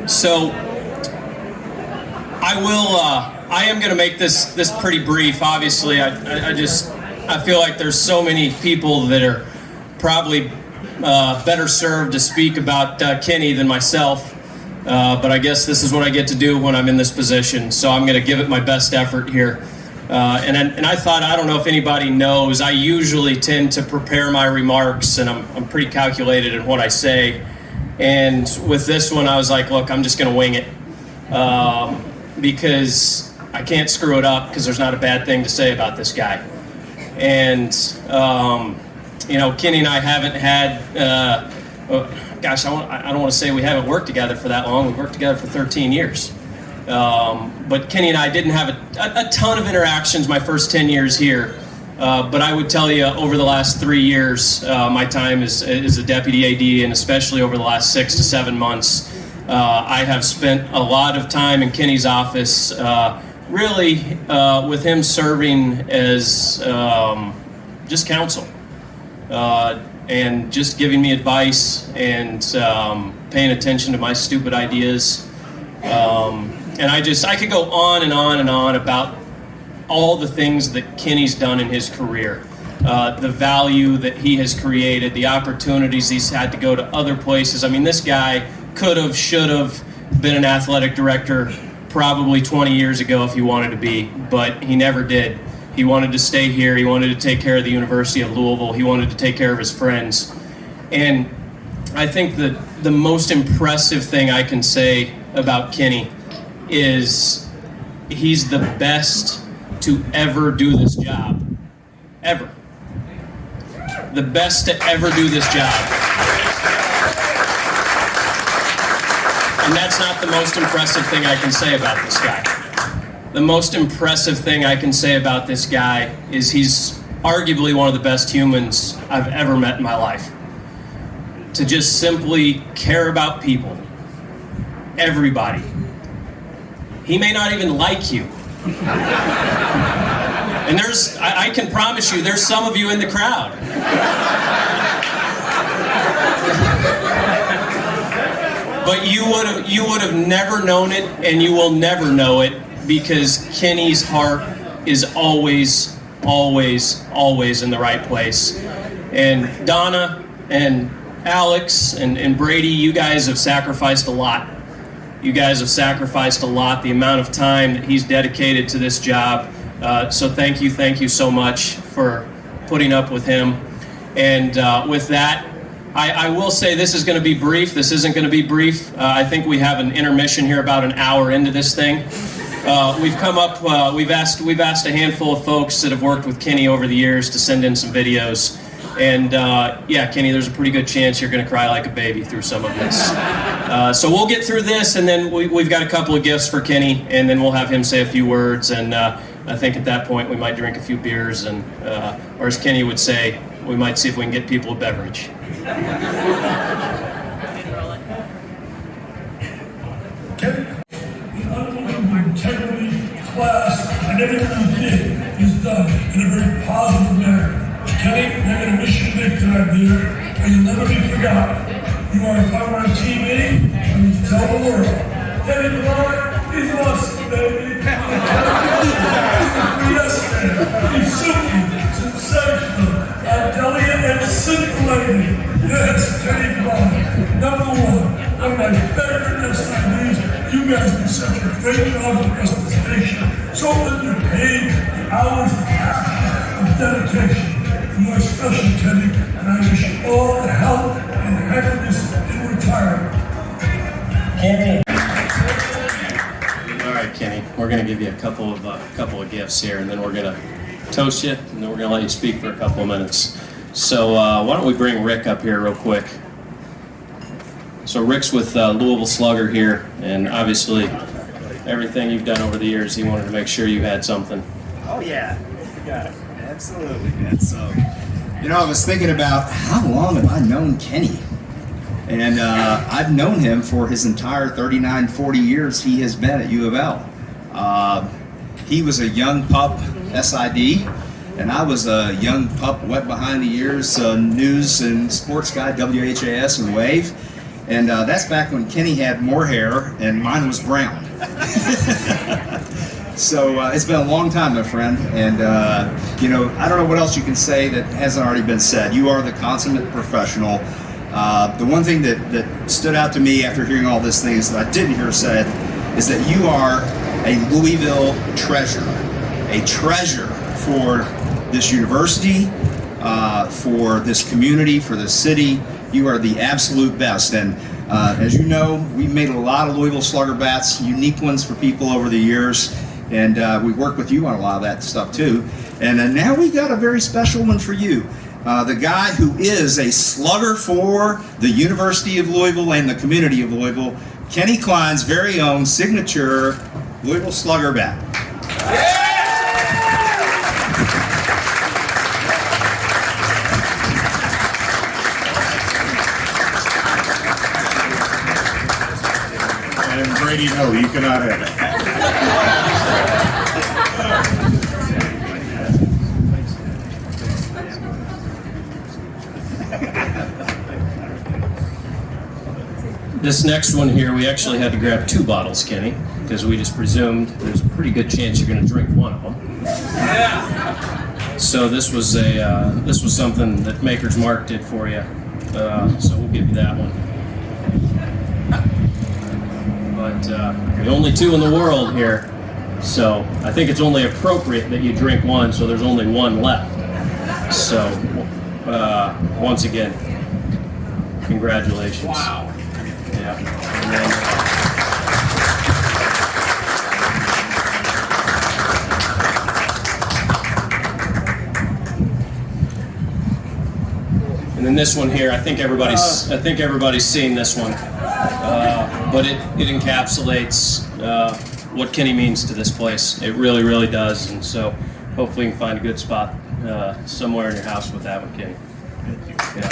So I am going to make this pretty brief. Obviously, I feel like there's so many people that are probably better served to speak about Kenny than myself. But I guess this is what I get to do when I'm in this position. So I'm going to give it my best effort here. And I thought, I don't know if anybody knows, I usually tend to prepare my remarks, and I'm pretty calculated in what I say. And with this one, I was like, look, I'm just going to wing it. Because I can't screw it up, because there's not a bad thing to say about this guy. And, you know, Kenny and I haven't had, I don't want to say we haven't worked together for that long. We've worked together for 13 years. But Kenny and I didn't have a ton of interactions my first 10 years here. But I would tell you, over the last 3 years, my time as a deputy AD, and especially over the last 6 to 7 months, I have spent a lot of time in Kenny's office, really with him serving as just counsel, and just giving me advice and paying attention to my stupid ideas. And I could go on and on and on about all the things that Kenny's done in his career, the value that he has created, the opportunities he's had to go to other places. I mean, this guy could have, should have been an athletic director probably 20 years ago if he wanted to be, but he never did. He wanted to stay here. He wanted to take care of the University of Louisville. He wanted to take care of his friends. And I think that the most impressive thing I can say about Kenny is he's the best to ever do this job. Ever. The best to ever do this job. And that's not the most impressive thing I can say about this guy. The most impressive thing I can say about this guy is he's arguably one of the best humans I've ever met in my life. To just simply care about people. Everybody. He may not even like you. And I can promise you, there's some of you in the crowd. But you would have never known it, and you will never know it, because Kenny's heart is always, always, always in the right place. And Donna and Alex and Brady, you guys have sacrificed a lot. You guys have sacrificed a lot, the amount of time that he's dedicated to this job. So thank you so much for putting up with him. And with that, I will say this is going to be brief. This isn't going to be brief. I think we have an intermission here about an hour into this thing. We've come up, we've asked a handful of folks that have worked with Kenny over the years to send in some videos. And yeah, Kenny, there's a pretty good chance you're going to cry like a baby through some of this. So we'll get through this, and then we've got a couple of gifts for Kenny, and then we'll have him say a few words. And I think at that point we might drink a few beers, and or as Kenny would say, we might see if we can get people a beverage. Kenny, the unbelievable integrity, class, and everything you did is done in a very positive manner. Kenny, we're going to miss you big time, dear, and you'll never be forgotten. You are, if I were on TV, I need to tell the world. Kenny Klein is awesome, baby. Yes, man. He's super, sensational, delicate, and scintillating. Yes, Kenny Klein. Number one of my favorite SIDs. You guys do such a great job of presentation. So underpaid, the hours of passion, of dedication. You are special, Kenny, and I wish you all the health and happiness in retirement. Kenny. All right, Kenny. We're going to give you a couple of gifts here, and then we're going to toast you, and then we're going to let you speak for a couple of minutes. So why don't we bring Rick up here real quick? So Rick's with Louisville Slugger here, and obviously everything you've done over the years, he wanted to make sure you had something. Oh yeah, you got it. Absolutely, man. So, you know, I was thinking about how long have I known Kenny? And I've known him for his entire 39, 40 years he has been at U of L. He was a young pup SID, and I was a young pup wet behind the ears news and sports guy, WHAS and Wave. And that's back when Kenny had more hair and mine was brown. So it's been a long time, my friend, and you know, I don't know what else you can say that hasn't already been said. You are the consummate professional. The one thing that stood out to me after hearing all these things that I didn't hear said is that you are a Louisville treasure, a treasure for this university, for this community, for this city. You are the absolute best, and as you know, we've made a lot of Louisville Slugger bats, unique ones for people over the years. And we work with you on a lot of that stuff too. And now we got a very special one for you. The guy who is a slugger for the University of Louisville and the community of Louisville, Kenny Klein's very own signature Louisville Slugger bat. And Brady, no, you cannot have it. This next one here, we actually had to grab 2 bottles, Kenny, because we just presumed there's a pretty good chance you're going to drink one of them. Yeah. So this was something that Maker's Mark did for you. So we'll give you that one. But the only 2 in the world here, so I think it's only appropriate that you drink one, so there's only one left. So once again, congratulations. Wow. Yeah. And then this one here, I think everybody's seen this one, but it encapsulates what Kenny means to this place. It really, really does. And so hopefully you can find a good spot somewhere in your house with that one, Kenny. Yeah.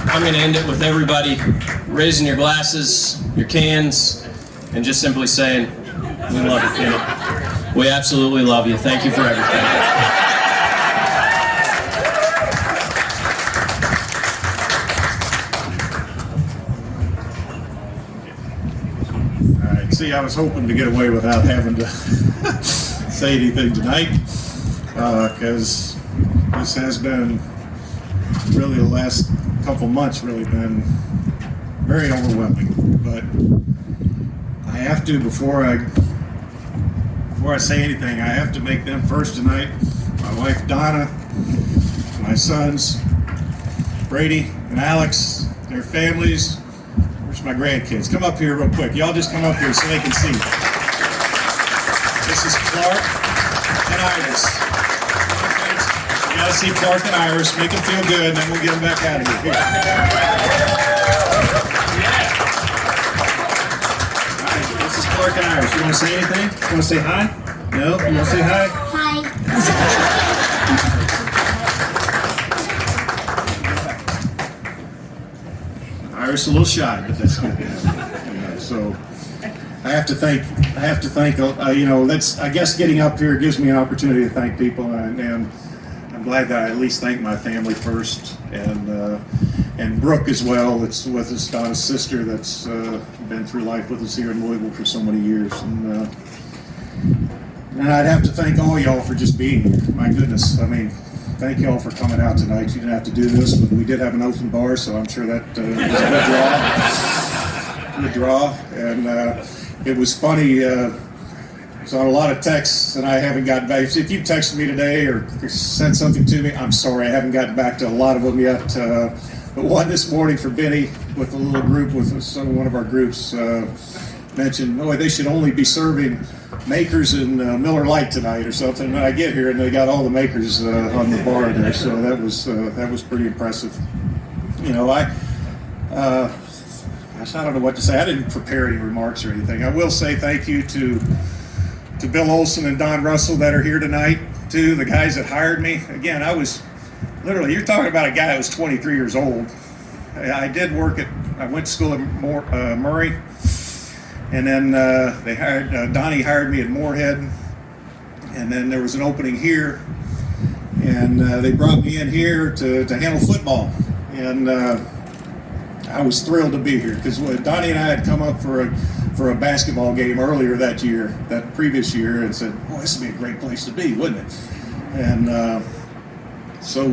I'm going to end it with everybody raising your glasses, your cans, and just simply saying, we love you, Kenny. We absolutely love you. Thank you for everything. All right, see, I was hoping to get away without having to say anything tonight, because this has been really the last couple months really been very overwhelming. But I have to, before I say anything, I have to make them first tonight. My wife Donna, my sons Brady and Alex, their families. Where's my grandkids? Come up here real quick. Y'all just come up here so they can see. This is Clark and Iris. You gotta see Clark and Iris, make them feel good, and then we'll get them back out of here. All right, this is Clark and Iris. You wanna say anything? You wanna say hi? No? You wanna say hi? Hi. Iris a little shy, but that's good. Yeah, so I have to thank. You know, that's. I guess getting up here gives me an opportunity to thank people, and I'm glad that I at least thank my family first, and Brooke as well. That's with us, Donna's sister. That's been through life with us here in Louisville for so many years, and I'd have to thank all y'all for just being here. My goodness, I mean. Thank you all for coming out tonight. You didn't have to do this, but we did have an open bar, so I'm sure that was a good draw. And it was funny. So on a lot of texts, and I haven't gotten back. If you texted me today or sent something to me, I'm sorry, I haven't gotten back to a lot of them yet. But one this morning for Benny with a little group with one of our groups mentioned, oh, they should only be serving Makers and Miller Lite tonight or something. And I get here and they got all the Makers on the bar there, so that was pretty impressive. You know, I don't know what to say. I didn't prepare any remarks or anything. I will say thank you to Bill Olson and Don Russell that are here tonight, too, the guys that hired me. Again, I was literally, you're talking about a guy that was 23 years old. I went to school at Murray. And then Donnie hired me at Moorhead, and then there was an opening here, and they brought me in here to handle football, and I was thrilled to be here because Donnie and I had come up for a basketball game earlier that previous year, and said, "Boy, this would be a great place to be, wouldn't it?" And so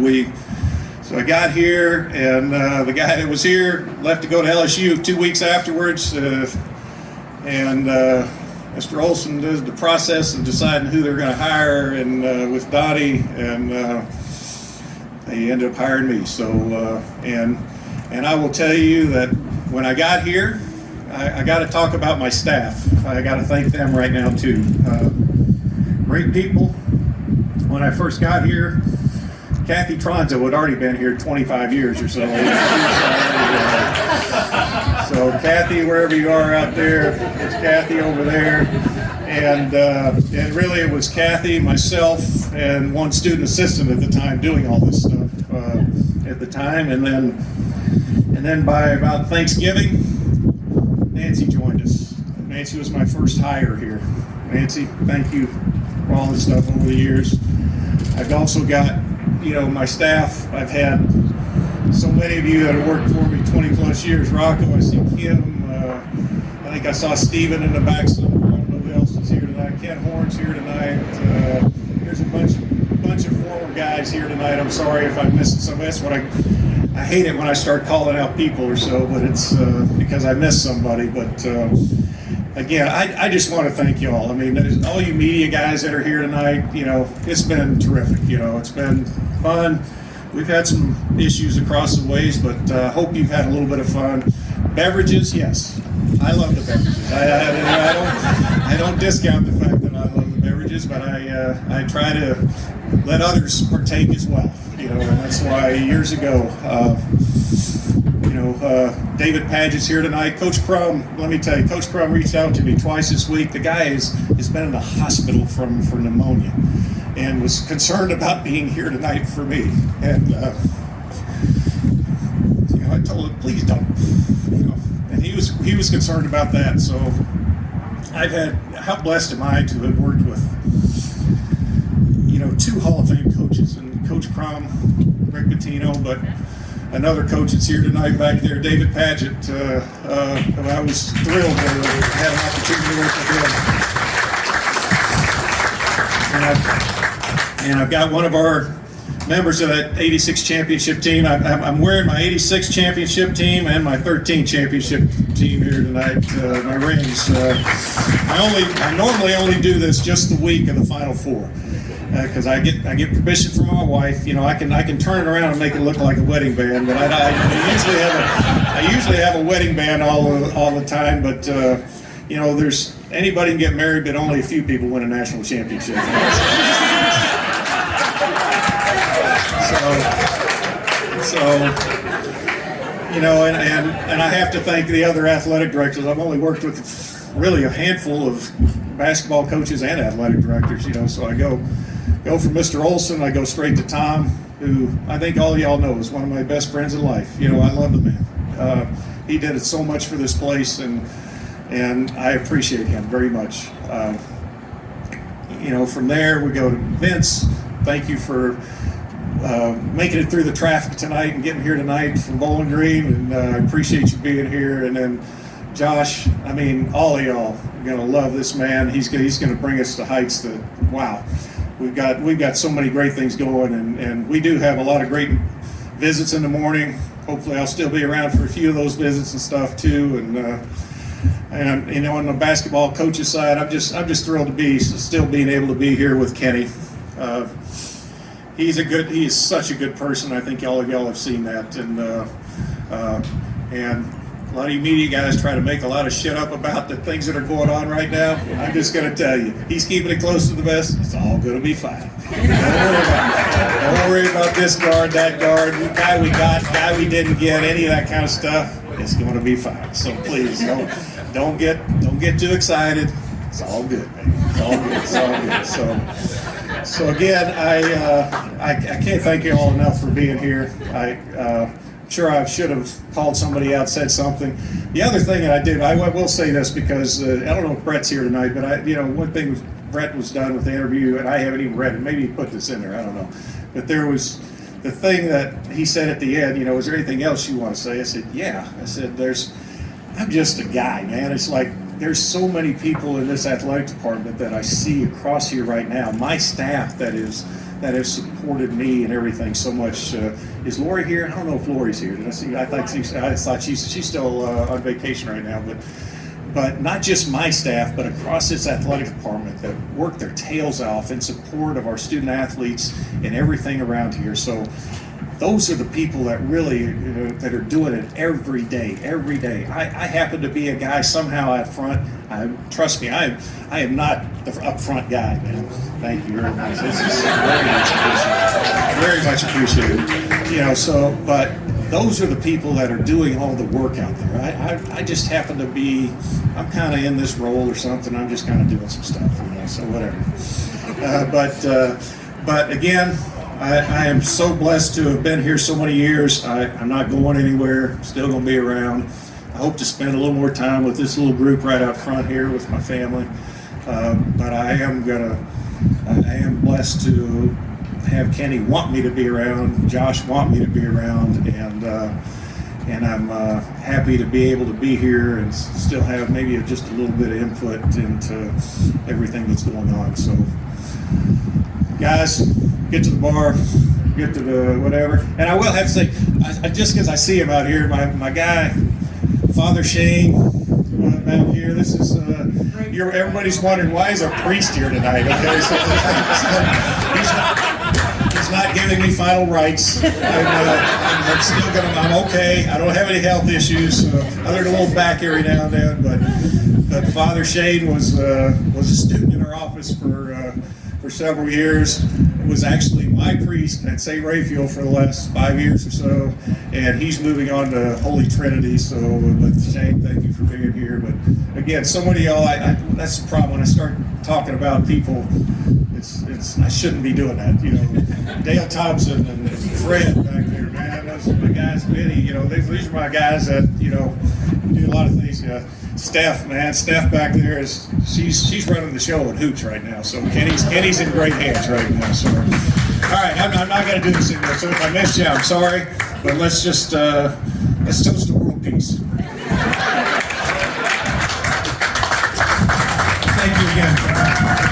I got here, and the guy that was here left to go to LSU 2 weeks afterwards, and Mr. Olson did the process of deciding who they're going to hire, and with Donnie, and they ended up hiring me. So, and I will tell you that when I got here, I got to talk about my staff. I got to thank them right now too. Great people. When I first got here, Kathy Tronzo had already been here 25 years or so. So Kathy, wherever you are out there, it's Kathy over there. And really it was Kathy, myself, and one student assistant at the time doing all this stuff at the time. And then by about Thanksgiving, Nancy joined us. Nancy was my first hire here. Nancy, thank you for all this stuff over the years. I've also got, my staff. I've had so many of you that have worked for me 20 plus years. Rocco, I see Kim. I think I saw Steven in the back somewhere. I don't know who else is here tonight. Ken Horn's here tonight. There's a bunch of former guys here tonight. I'm sorry if I missed some. That's what I hate it when I start calling out people or so, but it's because I missed somebody. But again, I just want to thank you all. I mean, all you media guys that are here tonight, it's been terrific. It's been fun. We've had some issues across the ways, but hope you've had a little bit of fun. Beverages, yes. I love the beverages. I don't discount the fact that I love the beverages, but I try to let others partake as well. And that's why years ago, David Padgett's here tonight. Coach Crum, let me tell you, Coach Crum reached out to me twice this week. The guy has been in the hospital for pneumonia and was concerned about being here tonight for me. And I told him, please don't. And he was concerned about that. So how blessed am I to have worked with 2 Hall of Fame coaches, and Coach Crum, Rick Pitino, but another coach that's here tonight back there, David Padgett. I was thrilled to have an opportunity to work with him. And I've got one of our members of that 86 championship team. I'm wearing my 86 championship team and my 13 championship team here tonight, my rings. I normally only do this just the week of the Final Four. Because I get permission from my wife, I can turn it around and make it look like a wedding band, but I usually have a wedding band all the time. But there's anybody can get married, but only a few people win a national championship. And I have to thank the other athletic directors. I've only worked with really a handful of basketball coaches and athletic directors. So I go from Mr. Olson, I go straight to Tom, who I think all of y'all know is one of my best friends in life. I love the man. He did it so much for this place, and I appreciate him very much. From there we go to Vince. Thank you for making it through the traffic tonight and getting here tonight from Bowling Green, and I appreciate you being here. And then Josh, all of y'all are gonna love this man. He's gonna bring us to heights that, wow. We've got so many great things going, and we do have a lot of great visits in the morning. Hopefully I'll still be around for a few of those visits and stuff too. And on the basketball coach's side, I'm just thrilled to be still being able to be here with Kenny. He is such a good person. I think all of y'all have seen that, and a lot of you media guys try to make a lot of shit up about the things that are going on right now. I'm just going to tell you, he's keeping it close to the vest. It's all going to be fine. Don't worry about this guard, that guard, guy we got, guy we didn't get, any of that kind of stuff. It's going to be fine. So please don't get too excited. It's all good, man. It's all good. It's all good. So again, I can't thank you all enough for being here. Sure, I should have called somebody out, said something. The other thing that I did, I will say this because I don't know if Brett's here tonight, but one thing Brett was done with the interview, and I haven't even read it. Maybe he put this in there, I don't know. But there was the thing that he said at the end, is there anything else you want to say? I said, yeah. I said, I'm just a guy, man. It's like there's so many people in this athletic department that I see across here right now. My staff that have supported me and everything so much. Is Lori here? I don't know if Lori's here. Did I see? I thought she's still on vacation right now, but not just my staff, but across this athletic department that work their tails off in support of our student athletes and everything around here. So those are the people that really that are doing it every day. I happen to be a guy somehow out front. Trust me, I am not the up front guy, man. Thank you very much. This is very much appreciated. But those are the people that are doing all the work out there. I just happen to be, I'm kind of in this role or something. I'm just kind of doing some stuff, so whatever. But again, I am so blessed to have been here so many years. I'm not going anywhere, still going to be around. I hope to spend a little more time with this little group right out front here with my family. But I am blessed to have Kenny want me to be around, Josh want me to be around, and I'm happy to be able to be here and still have maybe just a little bit of input into everything that's going on. So, guys, get to the bar, get to the whatever. And I will have to say, just because I see him out here, my guy, Father Shane, out here, this is, everybody's wondering, why is a priest here tonight? Okay, so he's not giving me final rites. I'm still I'm okay. I don't have any health issues, other than a little back every now and then, but Father Shane was a student in our office for several years. Was actually my priest at St. Raphael for the last 5 years or so, and he's moving on to Holy Trinity. So, but Shane, thank you for being here. But again, so many of y'all, that's the problem when I start talking about people. I shouldn't be doing that. Dale Thompson and Fred back there, man. Those are my guys. Vinny, these are my guys that do a lot of things. Steph back there she's running the show at Hoops right now. So Kenny's in great hands right now. So, all right, I'm not going to do this anymore. So if I missed you, I'm sorry. But let's just let's toast to world peace. Thank you again.